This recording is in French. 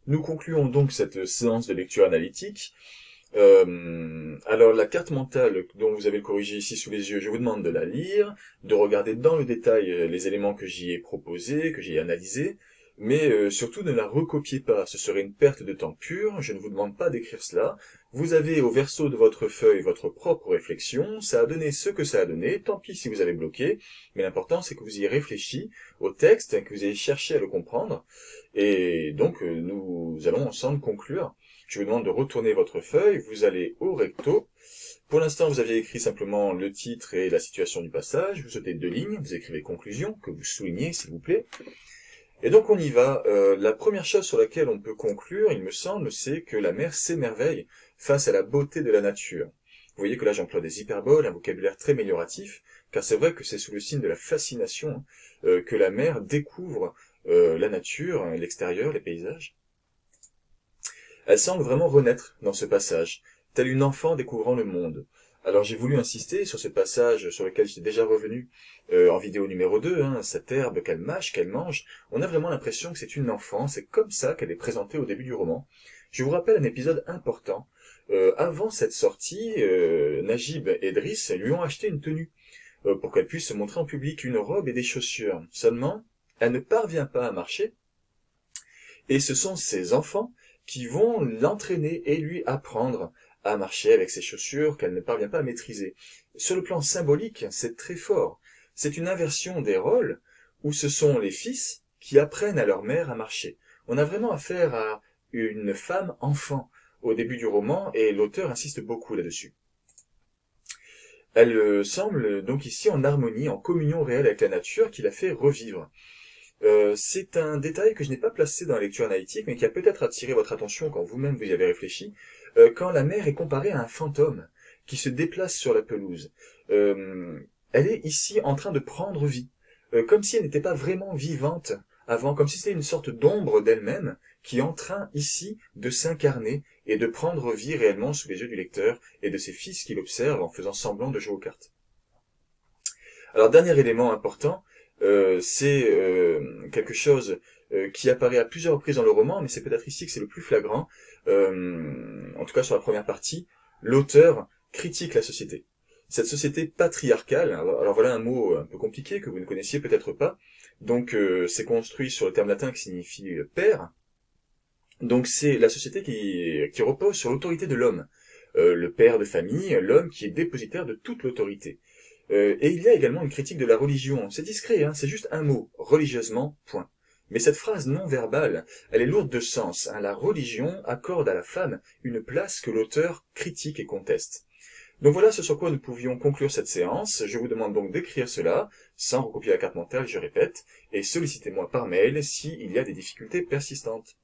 Nous concluons donc cette séance de lecture analytique. Alors la carte mentale dont vous avez le corrigé ici sous les yeux, je vous demande de la lire, de regarder dans le détail les éléments que j'y ai proposés, que j'y ai analysés, mais surtout ne la recopiez pas, ce serait une perte de temps pure, je ne vous demande pas d'écrire cela. Vous avez au verso de votre feuille votre propre réflexion, ça a donné ce que ça a donné, tant pis si vous avez bloqué, mais l'important c'est que vous ayez réfléchi au texte, que vous ayez cherché à le comprendre, et donc nous allons ensemble conclure. Je vous demande de retourner votre feuille, vous allez au recto. Pour l'instant, vous aviez écrit simplement le titre et la situation du passage, vous sautez 2 lignes, vous écrivez conclusion, que vous soulignez s'il vous plaît. Et donc on y va. La première chose sur laquelle on peut conclure, il me semble, c'est que la mer s'émerveille face à la beauté de la nature. Vous voyez que là j'emploie des hyperboles, un vocabulaire très amélioratif, car c'est vrai que c'est sous le signe de la fascination que la mer découvre la nature, l'extérieur, les paysages. Elle semble vraiment renaître dans ce passage, telle une enfant découvrant le monde. Alors j'ai voulu insister sur ce passage sur lequel j'étais déjà revenu en vidéo numéro 2, cette herbe qu'elle mâche, qu'elle mange. On a vraiment l'impression que c'est une enfant, c'est comme ça qu'elle est présentée au début du roman. Je vous rappelle un épisode important. Avant cette sortie, Najib et Driss lui ont acheté une tenue pour qu'elle puisse se montrer en public, une robe et des chaussures. Seulement, elle ne parvient pas à marcher, et ce sont ses enfants qui vont l'entraîner et lui apprendre à marcher avec ses chaussures qu'elle ne parvient pas à maîtriser. Sur le plan symbolique, c'est très fort. C'est une inversion des rôles où ce sont les fils qui apprennent à leur mère à marcher. On a vraiment affaire à une femme enfant au début du roman et l'auteur insiste beaucoup là-dessus. Elle semble donc ici en harmonie, en communion réelle avec la nature qui la fait revivre. C'est un détail que je n'ai pas placé dans la lecture analytique, mais qui a peut-être attiré votre attention quand vous-même vous y avez réfléchi, quand la mer est comparée à un fantôme qui se déplace sur la pelouse. Elle est ici en train de prendre vie, comme si elle n'était pas vraiment vivante avant, comme si c'était une sorte d'ombre d'elle-même qui est en train ici de s'incarner et de prendre vie réellement sous les yeux du lecteur et de ses fils qui l'observent en faisant semblant de jouer aux cartes. Alors, dernier élément important, c'est quelque chose qui apparaît à plusieurs reprises dans le roman, mais c'est peut-être ici que c'est le plus flagrant, en tout cas sur la première partie, l'auteur critique la société. Cette société patriarcale, alors voilà un mot un peu compliqué que vous ne connaissiez peut-être pas, donc c'est construit sur le terme latin qui signifie père, donc c'est la société qui repose sur l'autorité de l'homme, le père de famille, l'homme qui est dépositaire de toute l'autorité. Et il y a également une critique de la religion. C'est discret, c'est juste un mot, religieusement, point. Mais cette phrase non verbale, elle est lourde de sens. La religion accorde à la femme une place que l'auteur critique et conteste. Donc voilà ce sur quoi nous pouvions conclure cette séance. Je vous demande donc d'écrire cela, sans recopier la carte mentale, je répète, et sollicitez-moi par mail s'il y a des difficultés persistantes.